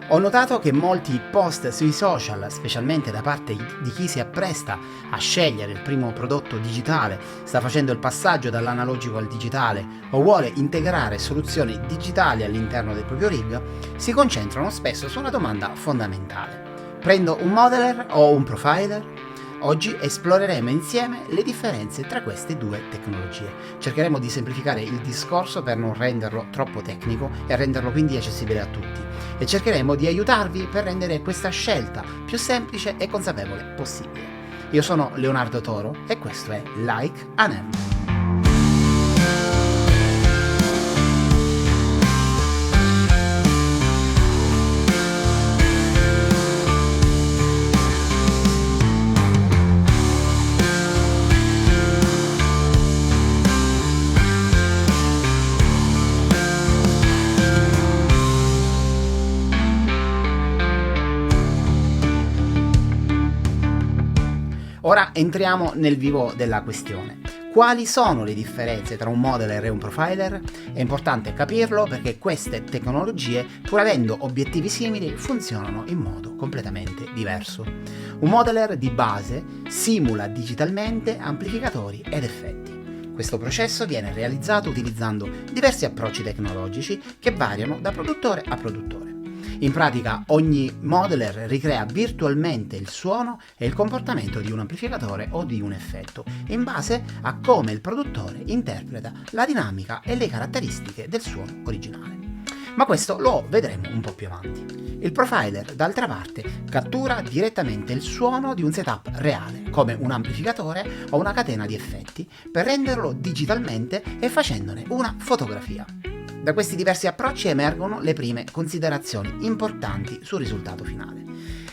Ho notato che molti post sui social, specialmente da parte di chi si appresta a scegliere il primo prodotto digitale, sta facendo il passaggio dall'analogico al digitale o vuole integrare soluzioni digitali all'interno del proprio rig, si concentrano spesso su una domanda fondamentale. Prendo un modeler o un profiler? Oggi esploreremo insieme le differenze tra queste due tecnologie. Cercheremo di semplificare il discorso per non renderlo troppo tecnico e renderlo quindi accessibile a tutti. E cercheremo di aiutarvi per rendere questa scelta più semplice e consapevole possibile. Io sono Leonardo Toro e questo è Like a Nerd. Ora entriamo nel vivo della questione. Quali sono le differenze tra un modeler e un profiler? È importante capirlo perché queste tecnologie, pur avendo obiettivi simili, funzionano in modo completamente diverso. Un modeler di base simula digitalmente amplificatori ed effetti. Questo processo viene realizzato utilizzando diversi approcci tecnologici che variano da produttore a produttore. In pratica ogni modeler ricrea virtualmente il suono e il comportamento di un amplificatore o di un effetto, in base a come il produttore interpreta la dinamica e le caratteristiche del suono originale. Ma questo lo vedremo un po' più avanti. Il profiler, d'altra parte, cattura direttamente il suono di un setup reale, come un amplificatore o una catena di effetti, per renderlo digitalmente e facendone una fotografia. Da questi diversi approcci emergono le prime considerazioni importanti sul risultato finale.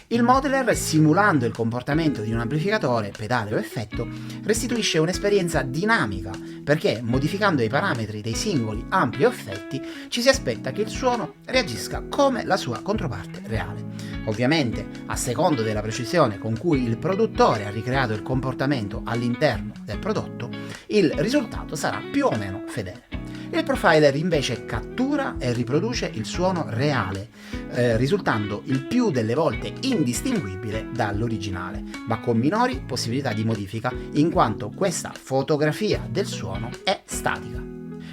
Il modeler, simulando il comportamento di un amplificatore, pedale o effetto, restituisce un'esperienza dinamica perché, modificando i parametri dei singoli ampli o effetti, ci si aspetta che il suono reagisca come la sua controparte reale. Ovviamente, a secondo della precisione con cui il produttore ha ricreato il comportamento all'interno del prodotto, il risultato sarà più o meno fedele. Il profiler invece cattura e riproduce il suono reale, risultando il più delle volte indistinguibile dall'originale, ma con minori possibilità di modifica in quanto questa fotografia del suono è statica.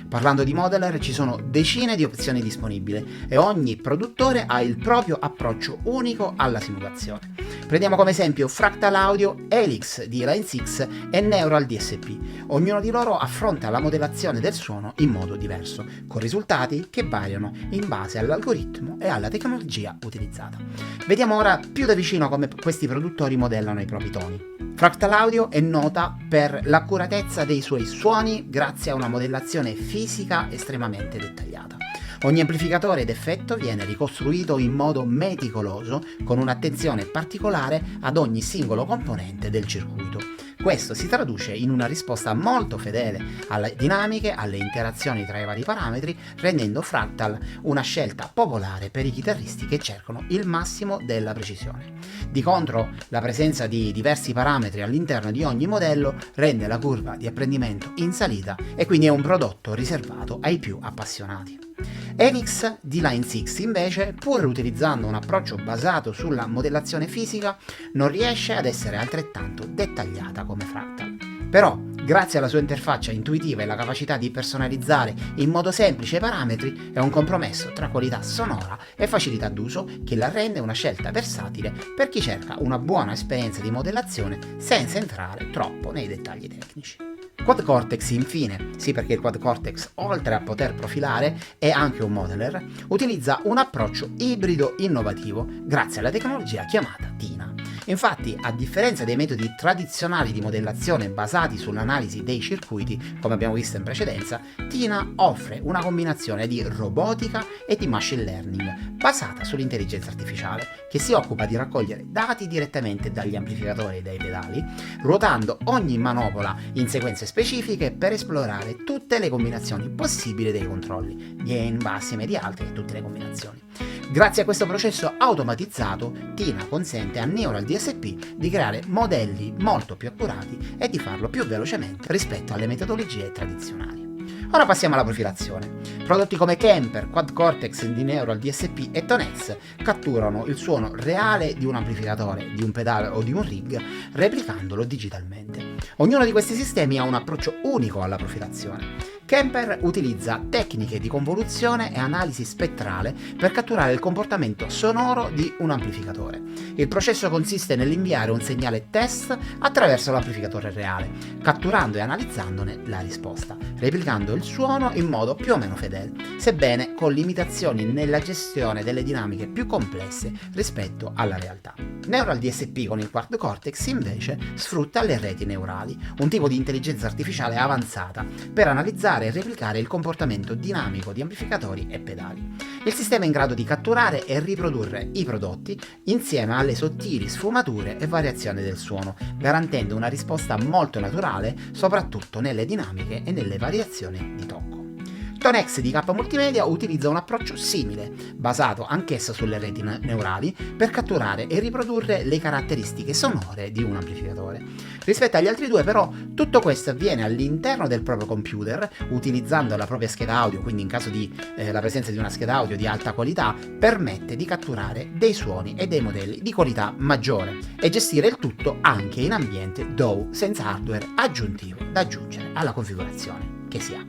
Parlando di modeler ci sono decine di opzioni disponibili e ogni produttore ha il proprio approccio unico alla simulazione. Prendiamo come esempio Fractal Audio, Helix di Line 6 e Neural DSP. Ognuno di loro affronta la modellazione del suono in modo diverso, con risultati che variano in base all'algoritmo e alla tecnologia utilizzata. Vediamo ora più da vicino come questi produttori modellano i propri toni. Fractal Audio è nota per l'accuratezza dei suoi suoni grazie a una modellazione fisica estremamente dettagliata. Ogni amplificatore ed effetto viene ricostruito in modo meticoloso con un'attenzione particolare ad ogni singolo componente del circuito. Questo si traduce in una risposta molto fedele alle dinamiche, alle interazioni tra i vari parametri, rendendo Fractal una scelta popolare per i chitarristi che cercano il massimo della precisione. Di contro, la presenza di diversi parametri all'interno di ogni modello rende la curva di apprendimento in salita e quindi è un prodotto riservato ai più appassionati. Helix di Line 6 invece, pur utilizzando un approccio basato sulla modellazione fisica, non riesce ad essere altrettanto dettagliata come Fractal. Però, grazie alla sua interfaccia intuitiva e alla capacità di personalizzare in modo semplice i parametri, è un compromesso tra qualità sonora e facilità d'uso che la rende una scelta versatile per chi cerca una buona esperienza di modellazione senza entrare troppo nei dettagli tecnici. Quad Cortex infine, sì perché il Quad Cortex oltre a poter profilare è anche un modeler, utilizza un approccio ibrido innovativo grazie alla tecnologia chiamata TINA. Infatti, a differenza dei metodi tradizionali di modellazione basati sull'analisi dei circuiti, come abbiamo visto in precedenza, TINA offre una combinazione di robotica e di machine learning basata sull'intelligenza artificiale, che si occupa di raccogliere dati direttamente dagli amplificatori e dai pedali, ruotando ogni manopola in sequenze specifiche per esplorare tutte le combinazioni possibili dei controlli, gain, bassi, medi, alti e tutte le combinazioni. Grazie a questo processo automatizzato, TINA consente a Neural DSP di creare modelli molto più accurati e di farlo più velocemente rispetto alle metodologie tradizionali. Ora passiamo alla profilazione. Prodotti come Kemper, Quad Cortex, Dineural DSP e Tonex catturano il suono reale di un amplificatore, di un pedale o di un rig, replicandolo digitalmente. Ognuno di questi sistemi ha un approccio unico alla profilazione. Kemper utilizza tecniche di convoluzione e analisi spettrale per catturare il comportamento sonoro di un amplificatore. Il processo consiste nell'inviare un segnale test attraverso l'amplificatore reale, catturando e analizzandone la risposta, replicando il suono in modo più o meno fedele, sebbene con limitazioni nella gestione delle dinamiche più complesse rispetto alla realtà. Neural DSP con il Quad Cortex invece sfrutta le reti neurali, un tipo di intelligenza artificiale avanzata per analizzare e replicare il comportamento dinamico di amplificatori e pedali. Il sistema è in grado di catturare e riprodurre i prodotti insieme alle sottili sfumature e variazioni del suono, garantendo una risposta molto naturale, soprattutto nelle dinamiche e nelle variazioni di tocco. Tonex di K Multimedia utilizza un approccio simile, basato anch'esso sulle reti neurali, per catturare e riprodurre le caratteristiche sonore di un amplificatore. Rispetto agli altri due, però, tutto questo avviene all'interno del proprio computer, utilizzando la propria scheda audio, quindi in caso di la presenza di una scheda audio di alta qualità, permette di catturare dei suoni e dei modelli di qualità maggiore e gestire il tutto anche in ambiente DAW, senza hardware aggiuntivo da aggiungere alla configurazione che si ha.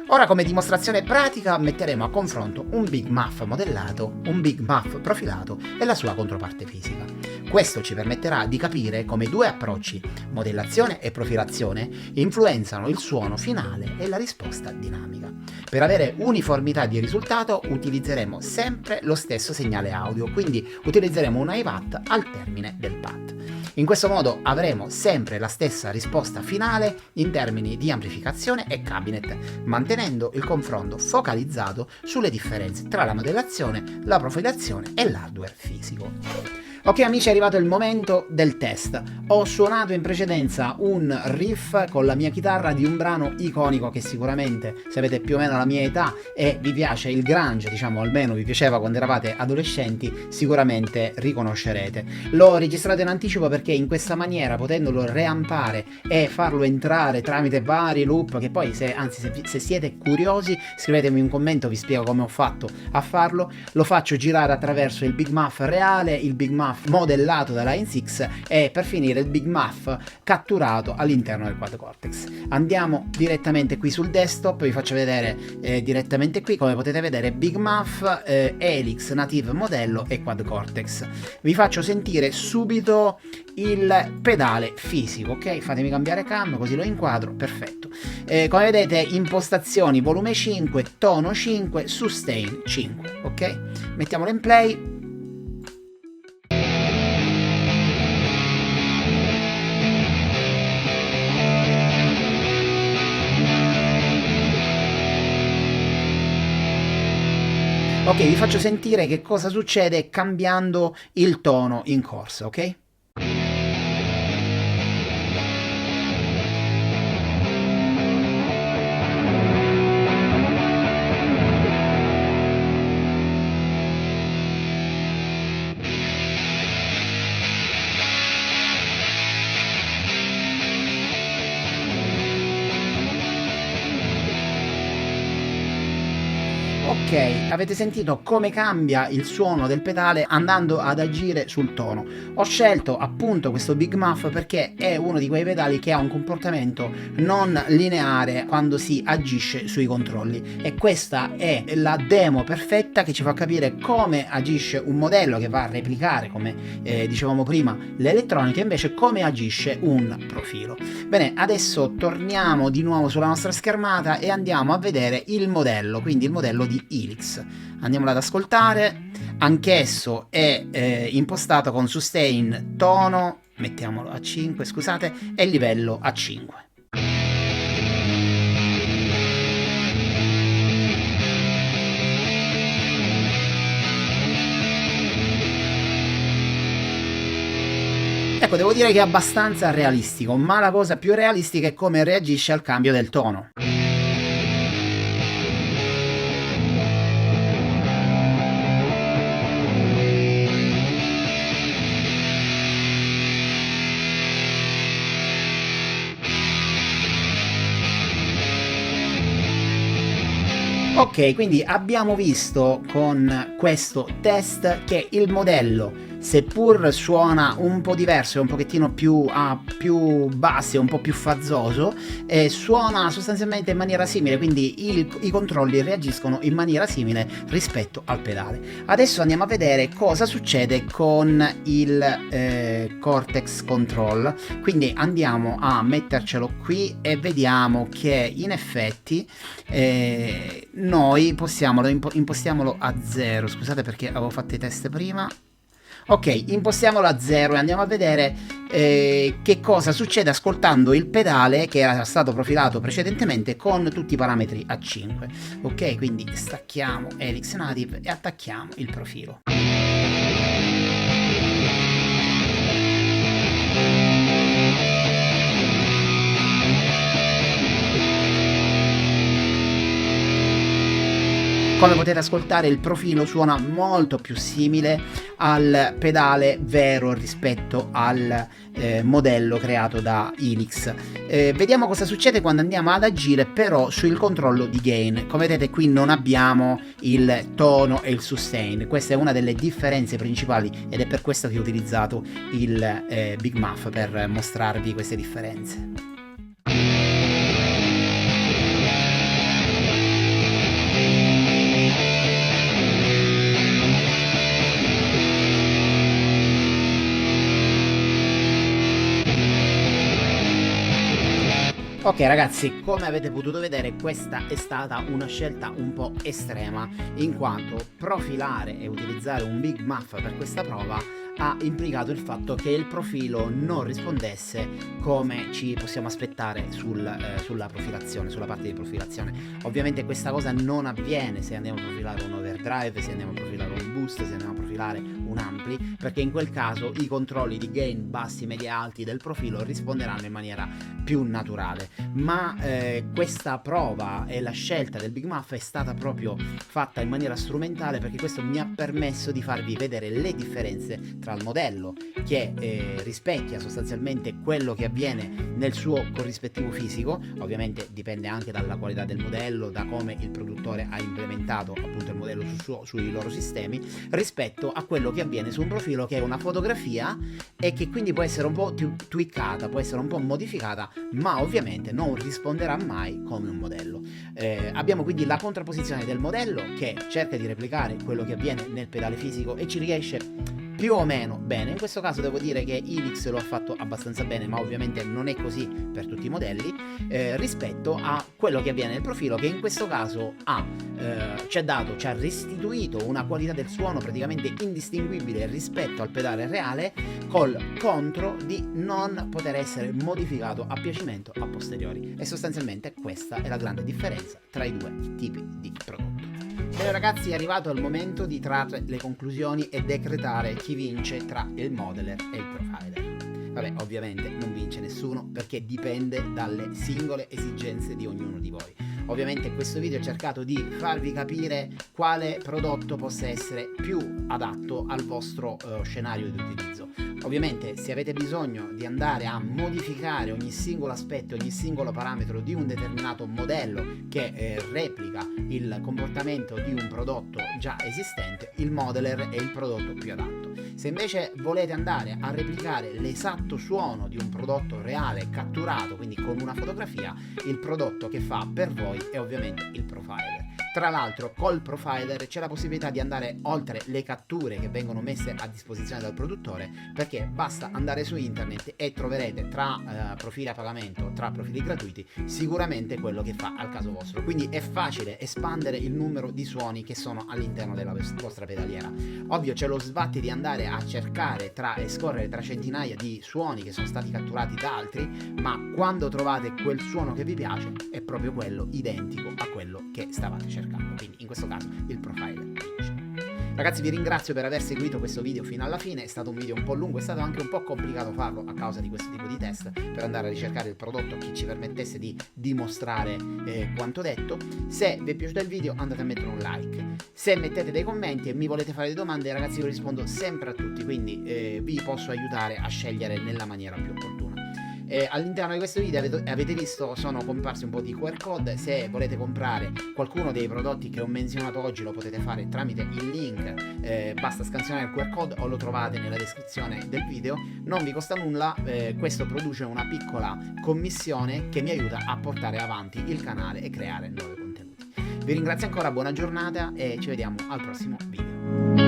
Ora, come dimostrazione pratica, metteremo a confronto un Big Muff modellato, un Big Muff profilato e la sua controparte fisica. Questo ci permetterà di capire come due approcci, modellazione e profilazione, influenzano il suono finale e la risposta dinamica. Per avere uniformità di risultato utilizzeremo sempre lo stesso segnale audio, quindi utilizzeremo un IVAT al termine del PAT. In questo modo avremo sempre la stessa risposta finale in termini di amplificazione e cabinet, mantenendo il confronto focalizzato sulle differenze tra la modellazione, la profilazione e l'hardware fisico. Ok amici, è arrivato il momento del test. Ho suonato in precedenza un riff con la mia chitarra di un brano iconico che sicuramente, se avete più o meno la mia età e vi piace il grunge, diciamo almeno vi piaceva quando eravate adolescenti, sicuramente riconoscerete. L'ho registrato in anticipo perché in questa maniera, potendolo reampare e farlo entrare tramite vari loop, che poi se siete curiosi scrivetemi un commento, vi spiego come ho fatto a farlo. Lo faccio girare attraverso il Big Muff reale, il Big Muff modellato da Line 6 e per finire il Big Muff catturato all'interno del Quad Cortex. Andiamo direttamente qui sul desktop, vi faccio vedere direttamente qui, come potete vedere, Big Muff, Helix, Native modello e Quad Cortex. Vi faccio sentire subito il pedale fisico, ok? Fatemi cambiare cam così lo inquadro, perfetto. Come vedete, impostazioni volume 5, tono 5, sustain 5, ok? Mettiamolo in play. Ok, vi faccio sentire che cosa succede cambiando il tono in corsa, ok? Ok, avete sentito come cambia il suono del pedale andando ad agire sul tono. Ho scelto appunto questo Big Muff perché è uno di quei pedali che ha un comportamento non lineare quando si agisce sui controlli, e questa è la demo perfetta che ci fa capire come agisce un modello che va a replicare, come dicevamo prima, l'elettronica, invece come agisce un profilo. Bene, adesso torniamo di nuovo sulla nostra schermata e andiamo a vedere il modello, quindi il modello di Helix. Andiamolo ad ascoltare, anch'esso è impostato con sustain tono, mettiamolo a 5 scusate, e livello a 5. Ecco, devo dire che è abbastanza realistico, ma la cosa più realistica è come reagisce al cambio del tono. Ok, quindi abbiamo visto con questo test che il modello, seppur suona un po' diverso, è un pochettino più bassi, un po' più fazzoso, suona sostanzialmente in maniera simile, quindi i controlli reagiscono in maniera simile rispetto al pedale. Adesso andiamo a vedere cosa succede con il Cortex Control, quindi andiamo a mettercelo qui e vediamo che in effetti noi impostiamolo a 0. Scusate perché avevo fatto i test prima. Ok, impostiamolo a 0 e andiamo a vedere che cosa succede ascoltando il pedale che era stato profilato precedentemente con tutti i parametri a 5. Ok, quindi stacchiamo Helix Native e attacchiamo il profilo. Come potete ascoltare, il profilo suona molto più simile al pedale vero rispetto al modello creato da Helix. Vediamo cosa succede quando andiamo ad agire però sul controllo di gain. Come vedete qui non abbiamo il tono e il sustain, questa è una delle differenze principali ed è per questo che ho utilizzato il Big Muff per mostrarvi queste differenze. Ok ragazzi, come avete potuto vedere questa è stata una scelta un po' estrema, in quanto profilare e utilizzare un Big Muff per questa prova ha implicato il fatto che il profilo non rispondesse come ci possiamo aspettare sulla profilazione, sulla parte di profilazione. Ovviamente questa cosa non avviene se andiamo a profilare un overdrive, se andiamo a profilare un boost, se andiamo a profilare un ampli, perché in quel caso i controlli di gain bassi, medi e alti del profilo risponderanno in maniera più naturale. Ma questa prova e la scelta del Big Muff è stata proprio fatta in maniera strumentale, perché questo mi ha permesso di farvi vedere le differenze tra il modello che rispecchia sostanzialmente quello che avviene nel suo corrispettivo fisico. Ovviamente dipende anche dalla qualità del modello, da come il produttore ha implementato appunto il modello sui loro sistemi, rispetto a quello che avviene su un profilo che è una fotografia e che quindi può essere un po' tweakata, può essere un po' modificata, ma ovviamente non risponderà mai come un modello. Abbiamo quindi la contrapposizione del modello che cerca di replicare quello che avviene nel pedale fisico e ci riesce più o meno bene. In questo caso devo dire che Helix lo ha fatto abbastanza bene, ma ovviamente non è così per tutti i modelli, rispetto a quello che avviene nel profilo, che in questo caso ci ha restituito una qualità del suono praticamente indistinguibile rispetto al pedale reale, col contro di non poter essere modificato a piacimento a posteriori. E sostanzialmente questa è la grande differenza tra i due tipi di prodotto. Bene ragazzi, è arrivato il momento di trarre le conclusioni e decretare chi vince tra il modeler e il profiler. Vabbè, ovviamente non vince nessuno perché dipende dalle singole esigenze di ognuno di voi. Ovviamente in questo video ho cercato di farvi capire quale prodotto possa essere più adatto al vostro scenario di utilizzo. Ovviamente se avete bisogno di andare a modificare ogni singolo aspetto, ogni singolo parametro di un determinato modello che replica il comportamento di un prodotto già esistente, il modeler è il prodotto più adatto. Se invece volete andare a replicare l'esatto suono di un prodotto reale catturato, quindi con una fotografia, il prodotto che fa per voi è ovviamente il profiler. Tra l'altro col profiler c'è la possibilità di andare oltre le catture che vengono messe a disposizione dal produttore, perché basta andare su internet e troverete tra profili a pagamento, tra profili gratuiti, sicuramente quello che fa al caso vostro. Quindi è facile espandere il numero di suoni che sono all'interno della vostra pedaliera. Ovvio c'è lo sbatti di andare a cercare e scorrere tra centinaia di suoni che sono stati catturati da altri, ma quando trovate quel suono che vi piace è proprio quello identico a quello che stavate cercando. Quindi in questo caso il profiler vince. Ragazzi, vi ringrazio per aver seguito questo video fino alla fine. È stato un video un po' lungo, è stato anche un po' complicato farlo a causa di questo tipo di test, per andare a ricercare il prodotto che ci permettesse di dimostrare quanto detto. Se vi è piaciuto il video andate a mettere un like, se mettete dei commenti e mi volete fare delle domande, ragazzi, io rispondo sempre a tutti, quindi vi posso aiutare a scegliere nella maniera più opportuna. All'interno di questo video avete visto sono comparsi un po' di QR code. Se volete comprare qualcuno dei prodotti che ho menzionato oggi lo potete fare tramite il link, basta scansionare il QR code o lo trovate nella descrizione del video. Non vi costa nulla, questo produce una piccola commissione che mi aiuta a portare avanti il canale e creare nuovi contenuti. Vi ringrazio ancora, buona giornata e ci vediamo al prossimo video.